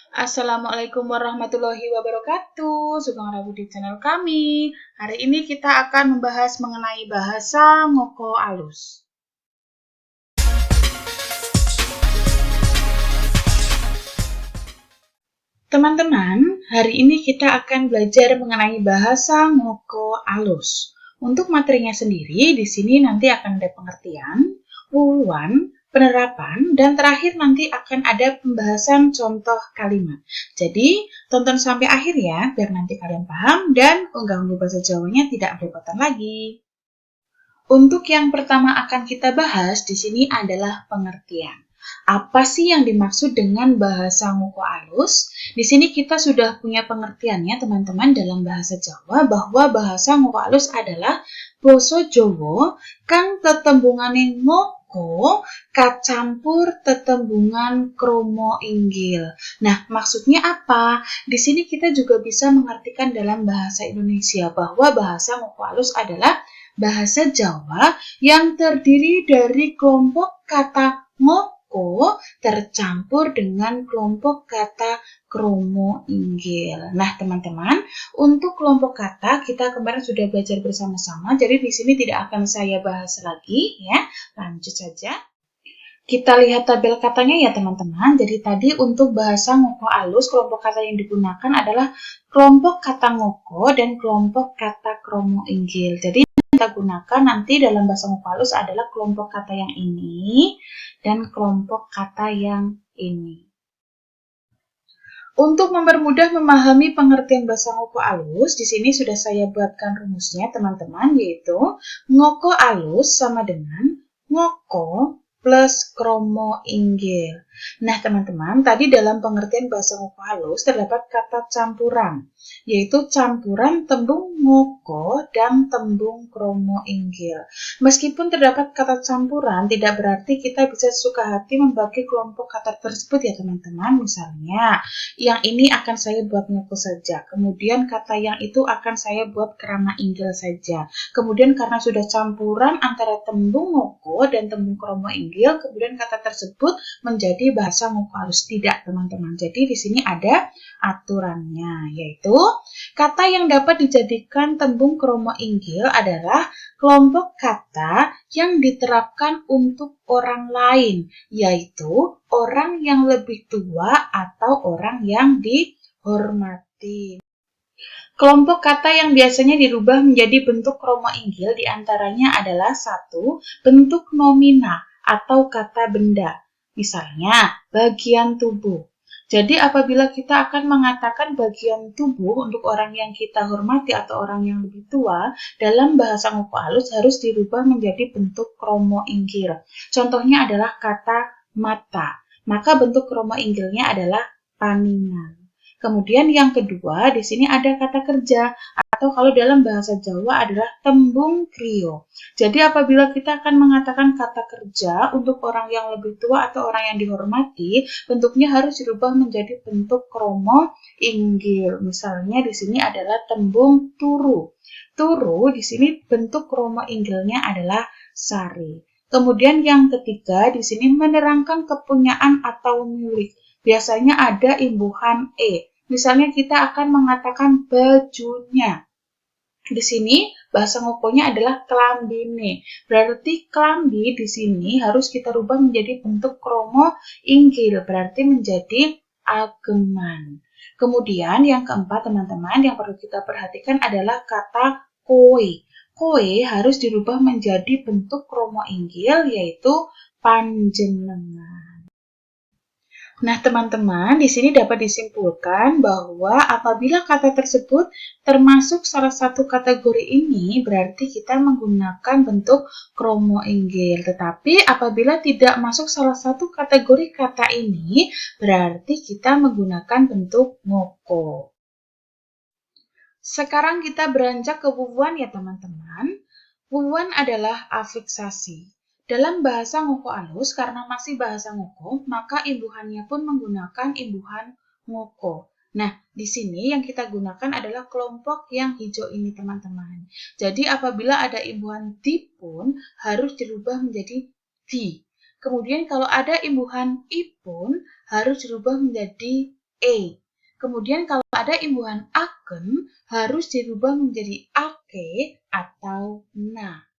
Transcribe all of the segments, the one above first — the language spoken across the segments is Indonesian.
Assalamualaikum warahmatullahi wabarakatuh. Sugeng Rabu di channel kami. Hari ini kita akan membahas mengenai bahasa ngoko alus. Teman-teman, hari ini kita akan belajar mengenai bahasa ngoko alus. Untuk materinya sendiri, di sini nanti akan ada pengertian, wulan, penerapan, dan terakhir nanti akan ada pembahasan contoh kalimat. Jadi, tonton sampai akhir ya, biar nanti kalian paham dan unggah-ungguh bahasa Jawanya tidak belepotan lagi. Untuk yang pertama akan kita bahas di sini adalah pengertian. Apa sih yang dimaksud dengan bahasa ngoko alus? Di sini kita sudah punya pengertiannya teman-teman dalam bahasa Jawa bahwa bahasa ngoko alus adalah basa Jawa kang tetembungane ngoko kacampur tetembungan kromo inggil. Nah, maksudnya apa? Di sini kita juga bisa mengartikan dalam bahasa Indonesia bahwa bahasa ngoko alus adalah bahasa Jawa yang terdiri dari kelompok kata ngoko tercampur dengan kelompok kata kromo inggil. Nah, teman-teman, untuk kelompok kata kita kemarin sudah belajar bersama-sama, jadi di sini tidak akan saya bahas lagi ya. Lanjut saja. Kita lihat tabel katanya ya teman-teman. Jadi tadi untuk bahasa ngoko alus, kelompok kata yang digunakan adalah kelompok kata ngoko dan kelompok kata kromo inggil. Jadi kita gunakan nanti dalam bahasa ngoko alus adalah kelompok kata yang ini dan kelompok kata yang ini. Untuk mempermudah memahami pengertian bahasa ngoko alus, di sini sudah saya buatkan rumusnya teman-teman, yaitu ngoko alus sama dengan ngoko plus kromo inggil. Nah teman-teman, tadi dalam pengertian bahasa ngoko alus terdapat kata campuran, yaitu campuran tembung ngoko dan tembung kromo inggil. Meskipun terdapat kata campuran, tidak berarti kita bisa suka hati membagi kelompok kata tersebut ya teman-teman. Misalnya, yang ini akan saya buat ngoko saja, kemudian kata yang itu akan saya buat krama inggil saja. Kemudian karena sudah campuran antara tembung ngoko dan tembung kromo inggil, kemudian kata tersebut menjadi bahasa ngoko alus. Tidak, teman-teman. Jadi di sini ada aturannya, yaitu kata yang dapat dijadikan tembung kromo inggil adalah kelompok kata yang diterapkan untuk orang lain, yaitu orang yang lebih tua atau orang yang dihormati. Kelompok kata yang biasanya dirubah menjadi bentuk kromo inggil diantaranya adalah 1. Bentuk nomina atau kata benda. Misalnya, bagian tubuh. Jadi apabila kita akan mengatakan bagian tubuh untuk orang yang kita hormati atau orang yang lebih tua, dalam bahasa ngoko alus harus dirubah menjadi bentuk kromo inggil. Contohnya adalah kata mata. Maka bentuk kromo inggilnya adalah paningan. Kemudian yang kedua, di sini ada kata kerja atau kalau dalam bahasa Jawa adalah tembung krio. Jadi apabila kita akan mengatakan kata kerja untuk orang yang lebih tua atau orang yang dihormati, bentuknya harus dirubah menjadi bentuk kromo inggil. Misalnya di sini adalah tembung turu. Turu di sini bentuk kromo inggilnya adalah sari. Kemudian yang ketiga, di sini menerangkan kepunyaan atau milik. Biasanya ada imbuhan e. Misalnya kita akan mengatakan bajunya. Di sini bahasa ngokonya adalah klambine. Berarti klambi di sini harus kita rubah menjadi bentuk kromo inggil. Berarti menjadi ageman. Kemudian yang keempat teman-teman yang perlu kita perhatikan adalah kata koe. Koe harus dirubah menjadi bentuk kromo inggil yaitu panjenengan. Nah, teman-teman, di sini dapat disimpulkan bahwa apabila kata tersebut termasuk salah satu kategori ini, berarti kita menggunakan bentuk kromo inggil. Tetapi apabila tidak masuk salah satu kategori kata ini, berarti kita menggunakan bentuk ngoko. Sekarang kita beranjak ke wuwuan ya, teman-teman. Wuwuan adalah afiksasi. Dalam bahasa ngoko alus, karena masih bahasa ngoko, maka imbuhannya pun menggunakan imbuhan ngoko. Nah, di sini yang kita gunakan adalah kelompok yang hijau ini, teman-teman. Jadi, apabila ada imbuhan di pun, harus dirubah menjadi di. Kemudian, kalau ada imbuhan i pun, harus dirubah menjadi e. Kemudian kalau ada imbuhan aken harus dirubah menjadi ake atau na.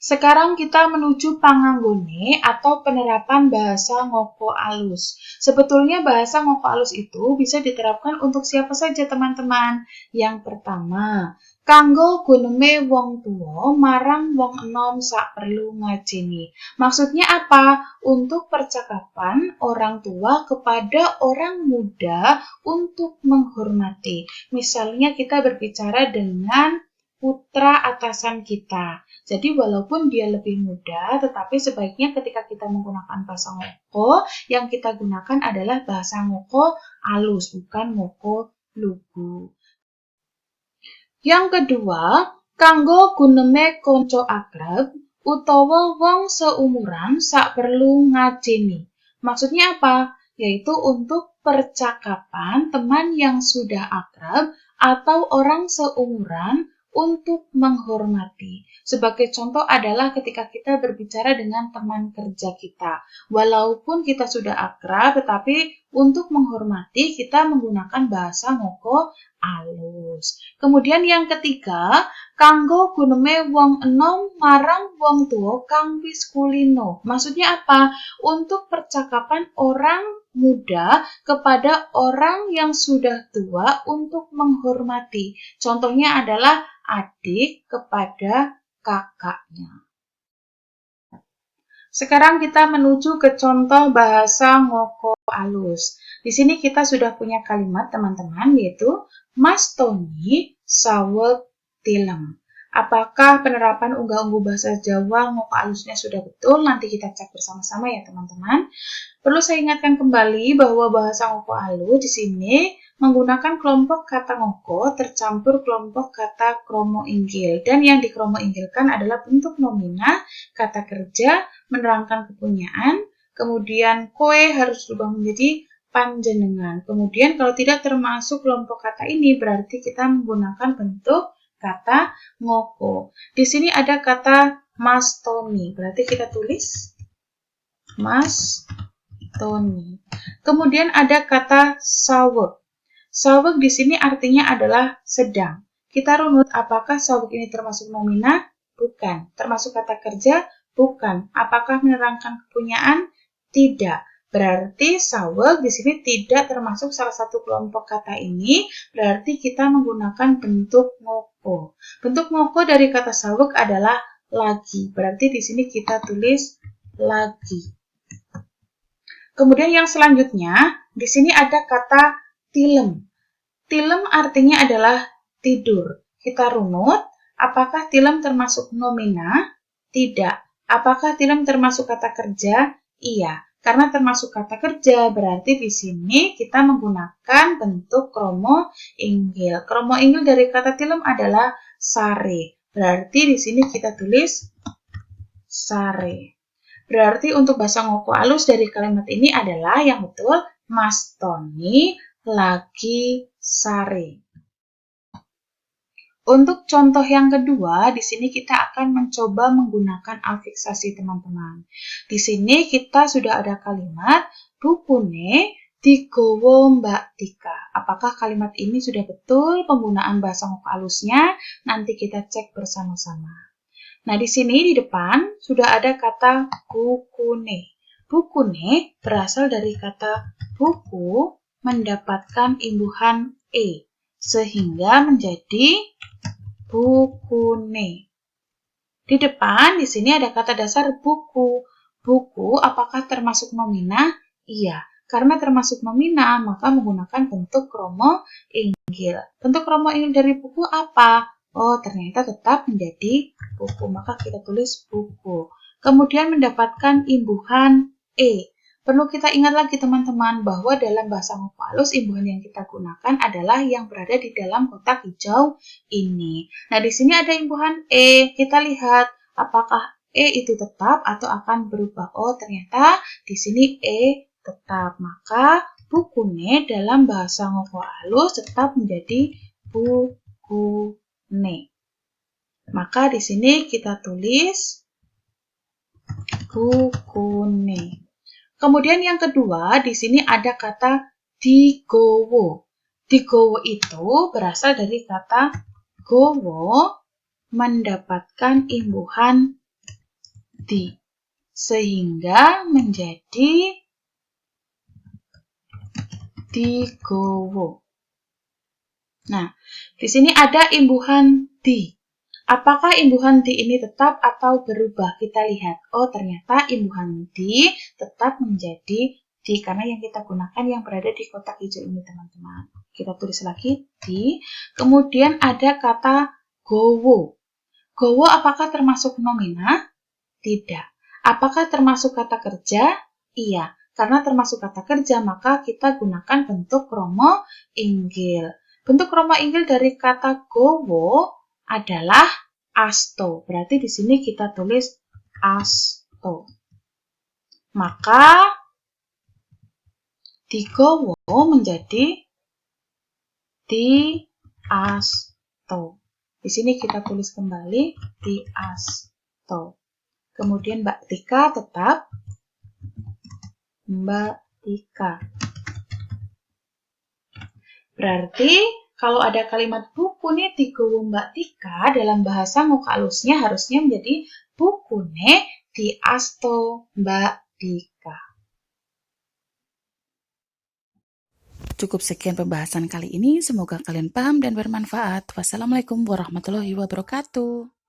Sekarang kita menuju panganggone atau penerapan bahasa ngoko alus. Sebetulnya bahasa ngoko alus itu bisa diterapkan untuk siapa saja teman-teman. Yang pertama, kanggo guneme wong tuwa marang wong enom sak perlu ngajeni. Maksudnya apa? Untuk percakapan orang tua kepada orang muda untuk menghormati. Misalnya kita berbicara dengan putra atasan kita. Jadi walaupun dia lebih muda, tetapi sebaiknya ketika kita menggunakan bahasa ngoko, yang kita gunakan adalah bahasa ngoko alus, bukan ngoko lugu. Yang kedua, kanggo guneme konco akrab utawa wong seumuran sak perlu ngajeni. Maksudnya apa? Yaitu untuk percakapan teman yang sudah akrab atau orang seumuran untuk menghormati. Sebagai contoh adalah ketika kita berbicara dengan teman kerja kita. Walaupun kita sudah akrab, tetapi untuk menghormati kita menggunakan bahasa ngoko alus. Kemudian yang ketiga, kanggo guneme wong enom marang wong tuwa kang wis kulino. Maksudnya apa? Untuk percakapan orang muda kepada orang yang sudah tua untuk menghormati. Contohnya adalah adik kepada kakaknya. Sekarang kita menuju ke contoh bahasa ngoko alus. Di sini kita sudah punya kalimat teman-teman, yaitu Mas Tony saweg tilem. Apakah penerapan unggah-ungguh bahasa Jawa ngoko alusnya sudah betul? Nanti kita cek bersama-sama ya teman-teman. Perlu saya ingatkan kembali bahwa bahasa ngoko alus di sini menggunakan kelompok kata ngoko tercampur kelompok kata kromo inggil. Dan yang dikromo inggilkan adalah bentuk nomina, kata kerja, menerangkan kepunyaan, kemudian koe harus berubah menjadi panjenengan. Kemudian kalau tidak termasuk kelompok kata ini berarti kita menggunakan bentuk kata ngoko. Di sini ada kata Mas Tony, berarti kita tulis Mas Tony. Kemudian ada kata saweg. Saweg di sini artinya adalah sedang. Kita runut, apakah saweg ini termasuk nomina? Bukan. Termasuk kata kerja? Bukan. Apakah menerangkan kepunyaan? Tidak. Berarti saweg di sini tidak termasuk salah satu kelompok kata ini, berarti kita menggunakan bentuk ngoko. Bentuk ngoko dari kata saweg adalah lagi. Berarti di sini kita tulis lagi. Kemudian yang selanjutnya, di sini ada kata tilem. Tilem artinya adalah tidur. Kita runut, apakah tilem termasuk nomina? Tidak. Apakah tilem termasuk kata kerja? Iya. Karena termasuk kata kerja, berarti di sini kita menggunakan bentuk kromo inggil. Kromo inggil dari kata tilem adalah sare. Berarti di sini kita tulis sare. Berarti untuk bahasa ngoko alus dari kalimat ini adalah yang betul Mas Tony lagi sare. Untuk contoh yang kedua, di sini kita akan mencoba menggunakan afiksasi teman-teman. Di sini kita sudah ada kalimat bukune digowo Mbak Tika. Apakah kalimat ini sudah betul penggunaan bahasa ngoko alusnya? Nanti kita cek bersama-sama. Nah, di sini di depan sudah ada kata bukune. Bukune berasal dari kata buku mendapatkan imbuhan e, sehingga menjadi bukune. Di depan di sini ada kata dasar buku. Buku apakah termasuk nomina? Iya, karena termasuk nomina maka menggunakan bentuk kromo inggil. Bentuk kromo inggil dari buku apa? Oh, ternyata tetap menjadi buku, maka kita tulis buku. Kemudian mendapatkan imbuhan e. Perlu kita ingat lagi teman-teman bahwa dalam bahasa ngoko alus imbuhan yang kita gunakan adalah yang berada di dalam kotak hijau ini. Nah, di sini ada imbuhan e. Kita lihat apakah e itu tetap atau akan berubah. Oh, ternyata di sini e tetap. Maka bukune dalam bahasa ngoko alus tetap menjadi bukune. Maka di sini kita tulis bukune. Kemudian yang kedua, di sini ada kata digowo. Digowo itu berasal dari kata gowo, mendapatkan imbuhan di, sehingga menjadi digowo. Nah, di sini ada imbuhan di. Apakah imbuhan di ini tetap atau berubah? Kita lihat. Oh, ternyata imbuhan di tetap menjadi di, karena yang kita gunakan yang berada di kotak hijau ini, teman-teman. Kita tulis lagi di. Kemudian ada kata gowo. Gowo apakah termasuk nomina? Tidak. Apakah termasuk kata kerja? Iya. Karena termasuk kata kerja, maka kita gunakan bentuk kromo inggil. Bentuk kromo inggil dari kata gowo adalah asto. Berarti di sini kita tulis asto. Maka digowo menjadi diasto. Di sini kita tulis kembali diasto. Kemudian Mbak Tika tetap Mbak Tika. Berarti kalau ada kalimat buku nih digowo Mbak Tika, dalam bahasa Ngoko Alusnya harusnya menjadi bukune diasto Mbak Tika. Cukup sekian pembahasan kali ini. Semoga kalian paham dan bermanfaat. Wassalamualaikum warahmatullahi wabarakatuh.